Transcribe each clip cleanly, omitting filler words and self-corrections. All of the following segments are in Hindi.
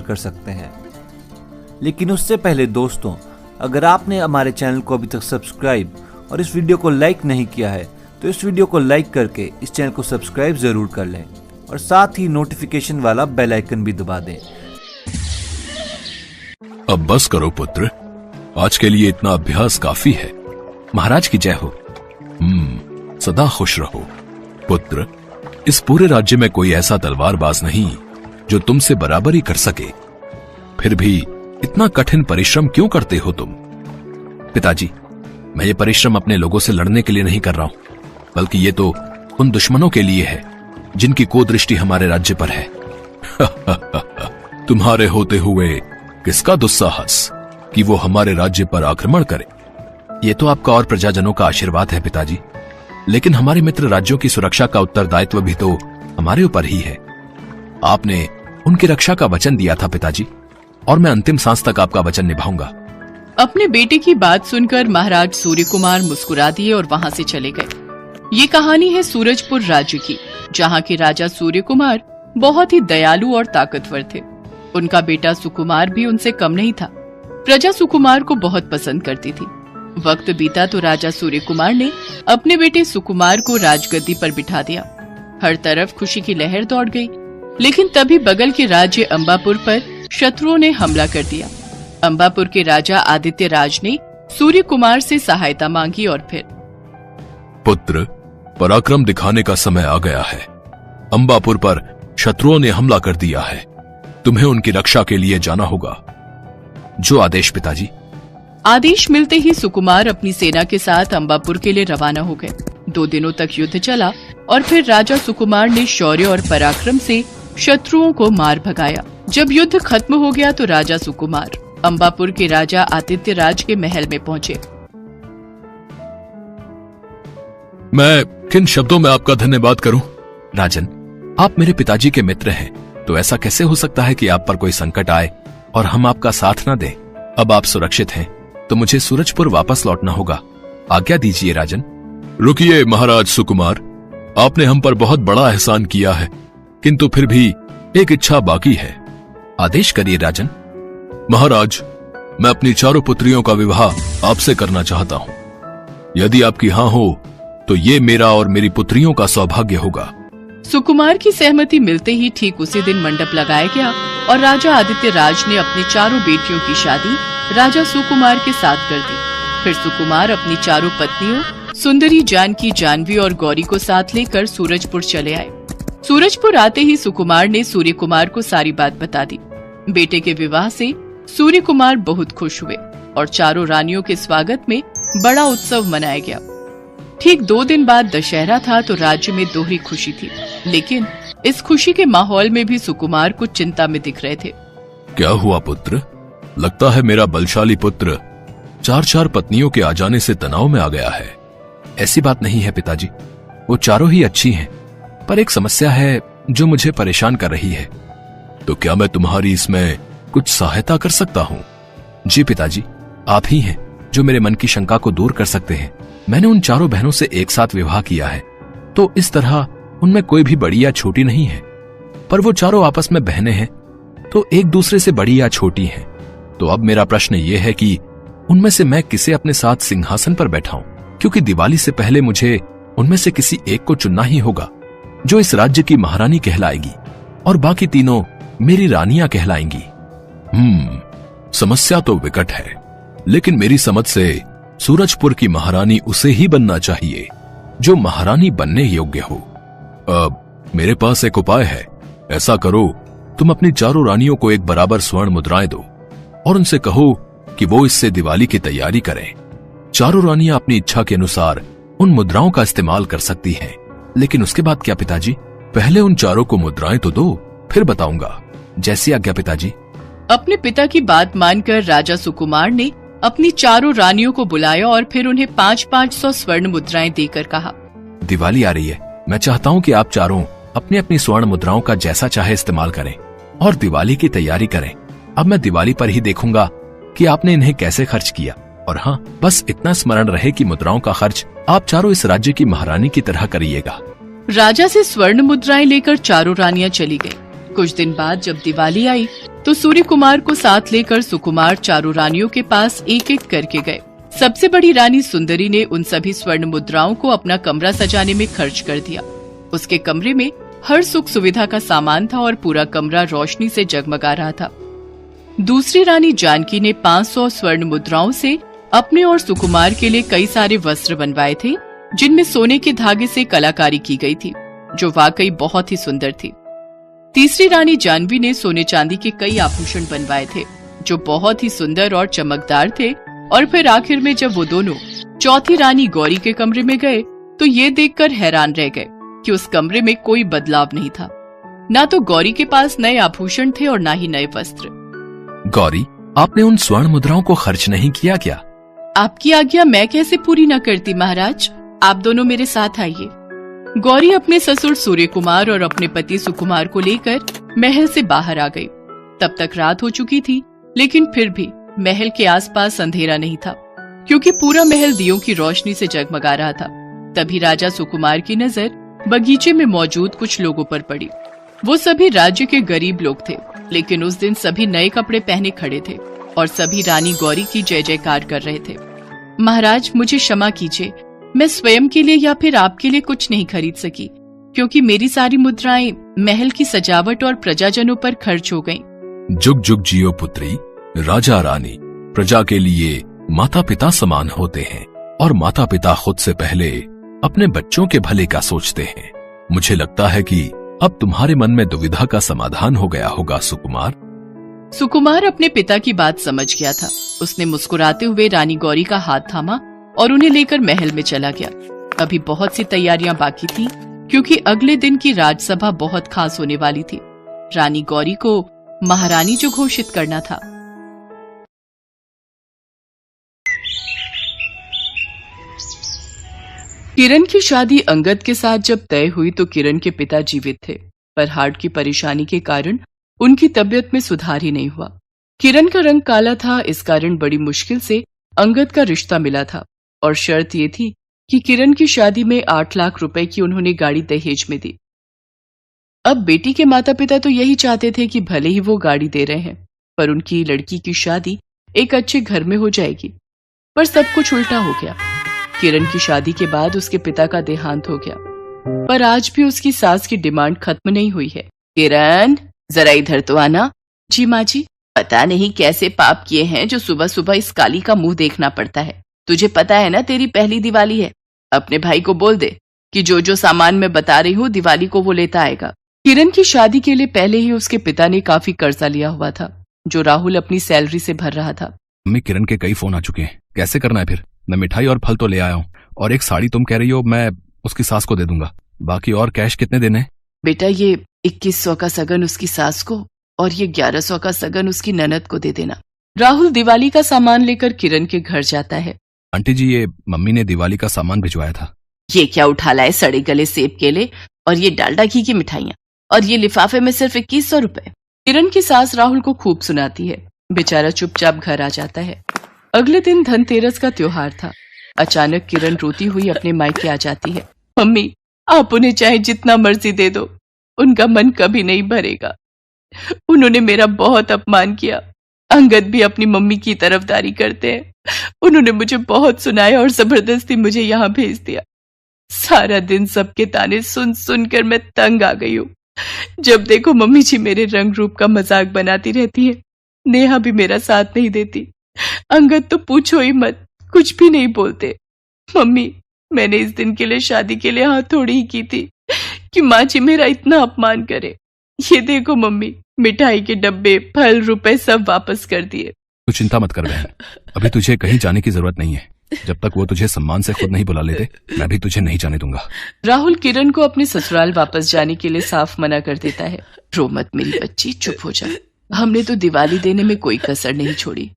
कर सकते हैं। लेकिन उससे पहले दोस्तों, अगर आपने हमारे चैनल को अभी तक सब्सक्राइब और इस वीडियो को लाइक नहीं किया है तो इस वीडियो को लाइक करके इस चैनल को सब्सक्राइब जरूर कर लें और साथ ही नोटिफिकेशन वाला बेल आइकन भी दबा दें। अब बस करो पुत्र, आज के लिए इतना अभ्यास काफी है। महाराज की जय हो। सदा खुश रहो पुत्र। इस पूरे राज्य में कोई ऐसा तलवारबाज नहीं जो तुमसे बराबरी कर सके, फिर भी इतना कठिन परिश्रम क्यों करते हो तुम? पिताजी, मैं ये परिश्रम अपने लोगों से लड़ने के लिए नहीं कर रहा हूं, बल्कि ये तो उन दुश्मनों के लिए है जिनकी कुदृष्टि हमारे राज्य पर है। तुम्हारे होते हुए किसका दुस्साहस कि वो हमारे राज्य पर आक्रमण करे? ये तो आपका और प्रजाजनों का आशीर्वाद है पिताजी, लेकिन हमारे मित्र राज्यों की सुरक्षा का उत्तरदायित्व भी तो हमारे ऊपर ही है। आपने उनकी रक्षा का वचन दिया था पिताजी, और मैं अंतिम सांस तक आपका वचन निभाऊंगा। अपने बेटे की बात सुनकर महाराज सूर्य कुमार मुस्कुरा दिए और वहां से चले गए। ये कहानी है सूरजपुर राज्य की, जहाँ के राजा सूर्य कुमार बहुत ही दयालु और ताकतवर थे। उनका बेटा सुकुमार भी उनसे कम नहीं था। प्रजा सुकुमार को बहुत पसंद करती थी। वक्त बीता तो राजा सूर्य कुमार ने अपने बेटे सुकुमार को राजगद्दी पर बिठा दिया। हर तरफ खुशी की लहर दौड़ गई। लेकिन तभी बगल के राज्य अंबापुर पर शत्रुओं ने हमला कर दिया। अंबापुर के राजा आदित्य राज ने सूर्य कुमार से सहायता मांगी और फिर, पुत्र, पराक्रम दिखाने का समय आ गया है। अंबापुर पर शत्रुओं ने हमला कर दिया है, तुम्हें उनकी रक्षा के लिए जाना होगा। जो आदेश पिताजी। आदेश मिलते ही सुकुमार अपनी सेना के साथ अंबापुर के लिए रवाना हो गए। 2 दिनों तक युद्ध चला और फिर राजा सुकुमार ने शौर्य और पराक्रम से शत्रुओं को मार भगाया। जब युद्ध खत्म हो गया तो राजा सुकुमार अंबापुर के राजा आदित्य राज के महल में पहुंचे। मैं किन शब्दों में आपका धन्यवाद करूं? राजन, आप मेरे पिताजी के मित्र हैं, तो ऐसा कैसे हो सकता है कि आप पर कोई संकट आए और हम आपका साथ न दें? अब आप सुरक्षित हैं, तो मुझे सूरजपुर वापस लौटना होगा। आज्ञा दीजिए राजन। रुकिए महाराज सुकुमार, आपने हम पर बहुत बड़ा एहसान किया है, किंतु फिर भी एक इच्छा बाकी है। आदेश करिए राजन। महाराज, मैं अपनी चारों पुत्रियों का विवाह आपसे करना चाहता हूं। यदि आपकी हाँ हो तो ये मेरा और मेरी पुत्रियों का सौभाग्य होगा। सुकुमार की सहमति मिलते ही ठीक उसी दिन मंडप लगाया गया और राजा आदित्य राज ने अपनी चारों बेटियों की शादी राजा सुकुमार के साथ कर दी। फिर सुकुमार अपनी चारों पत्नियों सुंदरी, जानकी, जानवी और गौरी को साथ लेकर सूरजपुर चले आए। सूरजपुर आते ही सुकुमार ने सूर्य कुमार को सारी बात बता दी। बेटे के विवाह से सूर्य कुमार बहुत खुश हुए और चारों रानियों के स्वागत में बड़ा उत्सव मनाया गया। ठीक 2 दिन बाद दशहरा था तो राज्य में दोहरी खुशी थी, लेकिन इस खुशी के माहौल में भी सुकुमार कुछ चिंता में दिख रहे थे। क्या हुआ पुत्र? लगता है मेरा बलशाली पुत्र 4 पत्नियों के आ जाने से तनाव में आ गया है। ऐसी बात नहीं है पिताजी, वो चारों ही अच्छी हैं, पर एक समस्या है जो मुझे परेशान कर रही है। तो क्या मैं तुम्हारी इसमें कुछ सहायता कर सकता हूँ? जी पिताजी, आप ही हैं जो मेरे मन की शंका को दूर कर सकते हैं। मैंने उन चारों बहनों से एक साथ विवाह किया है, तो इस तरह उनमें कोई भी बड़ी या छोटी नहीं है, पर वो चारों आपस में बहनें हैं, तो एक दूसरे से बड़ी या छोटी हैं। तो अब मेरा प्रश्न ये है कि उनमें से मैं किसे अपने साथ सिंहासन पर बैठाऊं, क्योंकि दिवाली से पहले मुझे उनमें से किसी एक को चुनना ही होगा जो इस राज्य की महारानी कहलाएगी और बाकी तीनों मेरी रानियां कहलाएंगी। समस्या तो विकट है, लेकिन मेरी समझ से सूरजपुर की महारानी उसे ही बनना चाहिए जो महारानी बनने योग्य हो। अब मेरे पास एक उपाय है। ऐसा करो, तुम अपनी चारों रानियों को एक बराबर स्वर्ण मुद्राएं दो और उनसे कहो कि वो इससे दिवाली की तैयारी करें। चारों रानियां अपनी इच्छा के अनुसार उन मुद्राओं का इस्तेमाल कर सकती हैं। लेकिन उसके बाद क्या पिताजी? पहले उन चारों को मुद्राएं तो दो, फिर बताऊंगा। जैसी आज्ञा पिताजी। अपने पिता की बात मानकर राजा सुकुमार ने अपनी चारों रानियों को बुलाया और फिर उन्हें 500-500 स्वर्ण मुद्राएं देकर कहा, दिवाली आ रही है, मैं चाहता हूँ कि आप चारों अपनी अपनी स्वर्ण मुद्राओं का जैसा चाहे इस्तेमाल करें और दिवाली की तैयारी करें। अब मैं दिवाली पर ही देखूंगा कि आपने इन्हें कैसे खर्च किया। और हाँ, बस इतना स्मरण रहे कि मुद्राओं का खर्च आप चारों इस राज्य की महारानी की तरह करिएगा। राजा से स्वर्ण मुद्राएं लेकर चारों रानियां चली गईं। कुछ दिन बाद जब दिवाली आई तो सूर्य कुमार को साथ लेकर सुकुमार चारों रानियों के पास एक एक करके गए। सबसे बड़ी रानी सुंदरी ने उन सभी स्वर्ण मुद्राओं को अपना कमरा सजाने में खर्च कर दिया। उसके कमरे में हर सुख सुविधा का सामान था और पूरा कमरा रोशनी से जगमगा रहा था। दूसरी रानी जानकी ने 500 स्वर्ण मुद्राओं से अपने और सुकुमार के लिए कई सारे वस्त्र बनवाए थे, जिनमें सोने के धागे से कलाकारी की गई थी, जो वाकई बहुत ही सुंदर थी। तीसरी रानी जानवी ने सोने चांदी के कई आभूषण बनवाए थे, जो बहुत ही सुंदर और चमकदार थे। और फिर आखिर में जब वो दोनों चौथी रानी गौरी के कमरे में गए तो ये देखकर हैरान रह गए कि उस कमरे में कोई बदलाव नहीं था। ना तो गौरी के पास नए आभूषण थे और ना ही नए वस्त्र। गौरी, आपने उन स्वर्ण मुद्राओं को खर्च नहीं किया क्या? आपकी आज्ञा मैं कैसे पूरी न करती महाराज, आप दोनों मेरे साथ आइए। गौरी अपने ससुर सूर्य कुमार और अपने पति सुकुमार को लेकर महल से बाहर आ गई। तब तक रात हो चुकी थी, लेकिन फिर भी महल के आसपास अंधेरा नहीं था, क्योंकि पूरा महल दियों की रोशनी से जगमगा रहा था। तभी राजा सुकुमार की नजर बगीचे में मौजूद कुछ लोगों पर पड़ी। वो सभी राज्य के गरीब लोग थे, लेकिन उस दिन सभी नए कपड़े पहने खड़े थे और सभी रानी गौरी की जय जयकार कर रहे थे। महाराज, मुझे क्षमा कीजिए, मैं स्वयं के लिए या फिर आपके लिए कुछ नहीं खरीद सकी, क्योंकि मेरी सारी मुद्राएं महल की सजावट और प्रजाजनों पर खर्च हो गईं। जुग जुग जियो पुत्री। राजा रानी प्रजा के लिए माता पिता समान होते हैं और माता पिता खुद से पहले अपने बच्चों के भले का सोचते हैं। मुझे लगता है कि अब तुम्हारे मन में दुविधा का समाधान हो गया होगा सुकुमार। सुकुमार अपने पिता की बात समझ गया था। उसने मुस्कुराते हुए रानी गौरी का हाथ थामा और उन्हें लेकर महल में चला गया। अभी बहुत सी तैयारियां बाकी थी, क्योंकि अगले दिन की राजसभा बहुत खास होने वाली थी। रानी गौरी को महारानी जो घोषित करना था। किरण की शादी अंगद के साथ जब तय हुई तो किरण के पिता जीवित थे, पर हार्ट की परेशानी के कारण उनकी तबीयत में सुधार ही नहीं हुआ। किरण का रंग काला था, इस कारण बड़ी मुश्किल से अंगद का रिश्ता मिला था और शर्त ये थी कि किरण की शादी में 8 लाख रुपए की उन्होंने गाड़ी दहेज में दी। अब बेटी के माता पिता तो यही चाहते थे कि भले ही वो गाड़ी दे रहे हैं, पर उनकी लड़की की शादी एक अच्छे घर में हो जाएगी। पर सब कुछ उल्टा हो गया। किरण की शादी के बाद उसके पिता का देहांत हो गया, पर आज भी उसकी सास की डिमांड खत्म नहीं हुई है। किरण, जरा इधर तो आना। जी माँ जी। पता नहीं कैसे पाप किए हैं जो सुबह सुबह इस काली का मुंह देखना पड़ता है। तुझे पता है ना तेरी पहली दिवाली है। अपने भाई को बोल दे कि जो जो सामान मैं बता रही हूँ दिवाली को वो लेता आएगा। किरण की शादी के लिए पहले ही उसके पिता ने काफी कर्जा लिया हुआ था, जो राहुल अपनी सैलरी से भर रहा था। मम्मी, किरण के कई फोन आ चुके हैं, कैसे करना है फिर? मैं मिठाई और फल तो ले आया हूँ, और एक साड़ी तुम कह रही हो मैं उसकी सास को दे दूंगा। बाकी और कैश कितने देने हैं? बेटा, ये 2100 का सगन उसकी सास को और ये 1100 का सगन उसकी ननद को दे देना। राहुल दिवाली का सामान लेकर किरण के घर जाता है। आंटी जी, ये मम्मी ने दिवाली का सामान भिजवाया था। ये क्या उठा लाए? सड़े गले सेब केले और ये डालडा घी की मिठाइयाँ, और ये लिफाफे में सिर्फ 2100 रुपए। किरण की सास राहुल को खूब सुनाती है। बेचारा चुपचाप घर आ जाता है। अगले दिन धनतेरस का त्योहार था। अचानक किरण रोती हुई अपने मायके आ जाती है। मम्मी, आप उन्हें चाहे जितना मर्जी दे दो, उनका मन कभी नहीं भरेगा। उन्होंने मेरा बहुत अपमान किया। अंगद भी अपनी मम्मी की तरफदारी करते हैं। उन्होंने मुझे बहुत सुनाया और जबरदस्ती मुझे यहाँ भेज दिया। सारा दिन सबके ताने सुन सुनकर मैं तंग आ गई हूँ। जब देखो मम्मी जी मेरे रंग रूप का मजाक बनाती रहती है। नेहा भी मेरा साथ नहीं देती। अंगद तो पूछो ही मत, कुछ भी नहीं बोलते। मम्मी, मैंने इस दिन के लिए शादी के लिए हाथ थोड़ी ही की थी कि माँ जी मेरा इतना अपमान करे। ये देखो मम्मी, मिठाई के डब्बे, फल, रुपए सब वापस कर दिए। तू चिंता मत कर बहन, अभी तुझे कहीं जाने की जरूरत नहीं है। जब तक वो तुझे सम्मान से खुद नहीं बुला लेते, मैं भी तुझे नहीं जाने दूंगा। राहुल किरण को अपने ससुराल वापस जाने के लिए साफ मना कर देता है। रो मत मेरी बच्ची, चुप हो जा। हमने तो दिवाली देने में कोई कसर नहीं छोड़ी।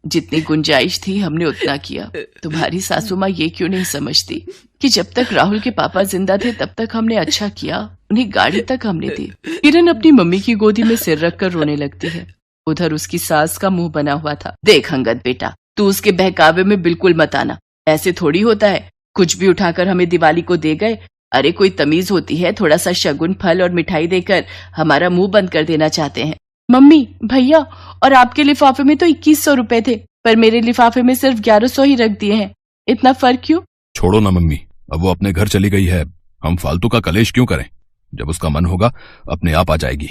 जितनी गुंजाइश थी हमने उतना किया। तुम्हारी सासू माँ ये क्यों नहीं समझती कि जब तक राहुल के पापा जिंदा थे तब तक हमने अच्छा किया। उन्हें गाड़ी तक हमने दी। किरण अपनी मम्मी की गोदी में सिर रखकर रोने लगती है। उधर उसकी सास का मुंह बना हुआ था। देख अंगद बेटा, तू उसके बहकावे में बिल्कुल मत आना। ऐसे थोड़ी होता है, कुछ भी उठाकर हमें दिवाली को दे गए अरे कोई तमीज होती है? थोड़ा सा शगुन, फल और मिठाई देकर हमारा मुंह बंद कर देना चाहते हैं। मम्मी, भैया और आपके लिफाफे में तो 2100 रुपए थे, पर मेरे लिफाफे में सिर्फ 1100 ही रख दिए हैं। इतना फर्क क्यों? छोड़ो ना मम्मी, अब वो अपने घर चली गई है, हम फालतू का कलेश क्यों करें? जब उसका मन होगा अपने आप आ जाएगी,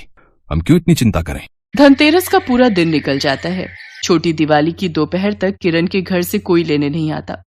हम क्यों इतनी चिंता करें? धनतेरस का पूरा दिन निकल जाता है। छोटी दिवाली की दोपहर तक किरण के घर से कोई लेने नहीं आता।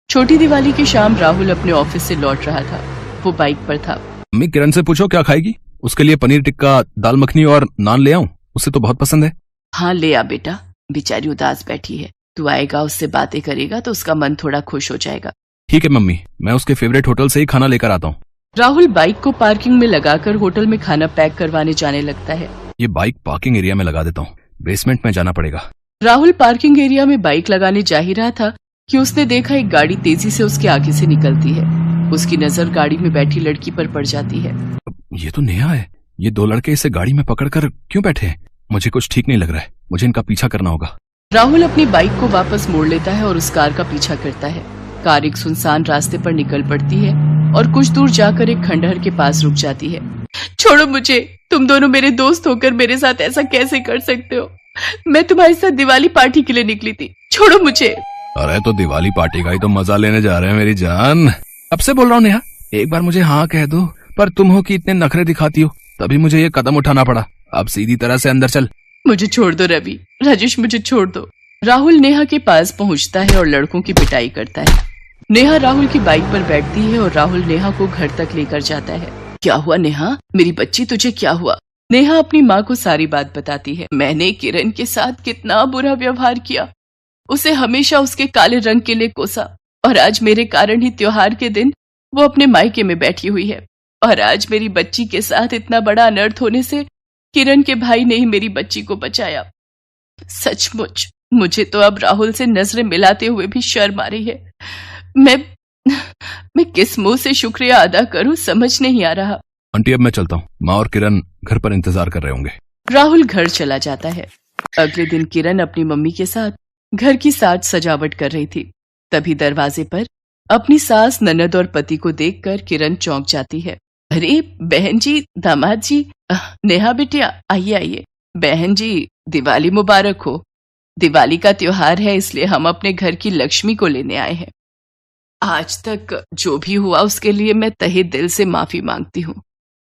छोटी दिवाली की शाम राहुल अपने ऑफिस से लौट रहा था। वो बाइक पर था। मम्मी, किरण से पूछो क्या खाएगी, उसके लिए पनीर टिक्का, दाल मखनी और नान ले आऊं, उसे तो बहुत पसंद है। हाँ ले आ बेटा, बेचारी उदास बैठी है, तू आएगा उससे बातें करेगा तो उसका मन थोड़ा खुश हो जाएगा। ठीक है मम्मी, मैं उसके फेवरेट होटल से ही खाना लेकर आता हूँ। राहुल बाइक को पार्किंग में लगाकर होटल में खाना पैक करवाने जाने लगता है। ये बाइक पार्किंग एरिया में लगा देता हूँ, बेसमेंट में जाना पड़ेगा। राहुल पार्किंग एरिया में बाइक लगाने जा ही रहा था कि उसने देखा एक गाड़ी तेजी से उसके आगे से निकलती है। उसकी नजर गाड़ी में बैठी लड़की पर पड़ जाती है। ये तो नेहा है। ये दो लड़के इसे गाड़ी में पकड़कर क्यों बैठे हैं? मुझे कुछ ठीक नहीं लग रहा है, मुझे इनका पीछा करना होगा। राहुल अपनी बाइक को वापस मोड़ लेता है और उस कार का पीछा करता है। कार एक सुनसान रास्ते पर निकल पड़ती है और कुछ दूर जाकर एक खंडहर के पास रुक जाती है। छोड़ो मुझे, तुम दोनों मेरे दोस्त होकर मेरे साथ ऐसा कैसे कर सकते हो? मैं तुम्हारे साथ दिवाली पार्टी के लिए निकली थी, छोड़ो मुझे। अरे तो दिवाली पार्टी का ही तो मजा लेने जा रहे हैं मेरी जान। अब से बोल रहा हूँ नेहा, एक बार मुझे हाँ कह दो, पर तुम हो कि इतने नखरे दिखाती हो, तभी मुझे ये कदम उठाना पड़ा। अब सीधी तरह से अंदर चल। मुझे छोड़ दो रवि, राजेश मुझे छोड़ दो। राहुल नेहा के पास पहुंचता है और लड़कों की पिटाई करता है। नेहा राहुल की बाइक पर बैठती है और राहुल नेहा को घर तक लेकर जाता है। क्या हुआ नेहा, मेरी बच्ची, तुझे क्या हुआ? नेहा अपनी माँ को सारी बात बताती है। मैंने किरण के साथ कितना बुरा व्यवहार किया, उसे हमेशा उसके काले रंग के लिए कोसा, और आज मेरे कारण ही त्योहार के दिन वो अपने मायके में बैठी हुई है। और आज मेरी बच्ची के साथ इतना बड़ा अनर्थ होने से किरण के भाई ने ही मेरी बच्ची को बचाया। सचमुच मुझे तो अब राहुल से नजरें मिलाते हुए भी शर्म आ रही है। मैं किस मुंह से शुक्रिया अदा करूं, समझ नहीं आ रहा। आंटी अब मैं चलता हूँ, माँ और किरण घर पर इंतजार कर रहे होंगे। राहुल घर चला जाता है। अगले दिन किरण अपनी मम्मी के साथ घर की साज सजावट कर रही थी। तभी दरवाजे पर अपनी सास, ननद और पति को देखकर किरण चौंक जाती है। अरे बहन जी, दामाद जी, नेहा बिटिया आइए आइए। बहन जी दिवाली मुबारक हो। दिवाली का त्योहार है, इसलिए हम अपने घर की लक्ष्मी को लेने आए हैं। आज तक जो भी हुआ उसके लिए मैं तहे दिल से माफी मांगती हूँ।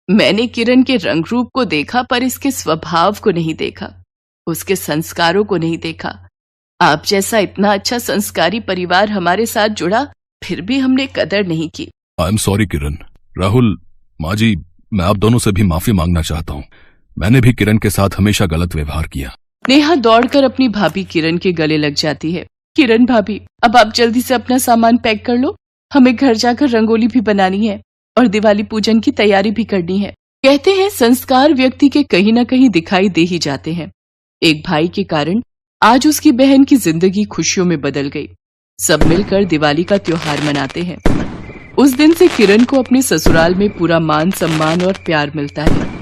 मैंने किरण के रंग रूप को देखा पर इसके स्वभाव को नहीं देखा, उसके संस्कारों को नहीं देखा। आप जैसा इतना अच्छा संस्कारी परिवार हमारे साथ जुड़ा, फिर भी हमने कदर नहीं की। आई एम सॉरी किरण। राहुल, माँ जी, मैं आप दोनों से भी माफी मांगना चाहता हूँ। मैंने भी किरण के साथ हमेशा गलत व्यवहार किया। नेहा दौड़कर अपनी भाभी किरण के गले लग जाती है। किरण भाभी, अब आप जल्दी से अपना सामान पैक कर लो, हमें घर जाकर रंगोली भी बनानी है और दिवाली पूजन की तैयारी भी करनी है। कहते हैं संस्कार व्यक्ति के कहीं न कहीं दिखाई दे ही जाते हैं। एक भाई के कारण आज उसकी बहन की जिंदगी खुशियों में बदल गई। सब मिलकर दिवाली का त्योहार मनाते हैं। उस दिन से किरण को अपने ससुराल में पूरा मान सम्मान और प्यार मिलता है।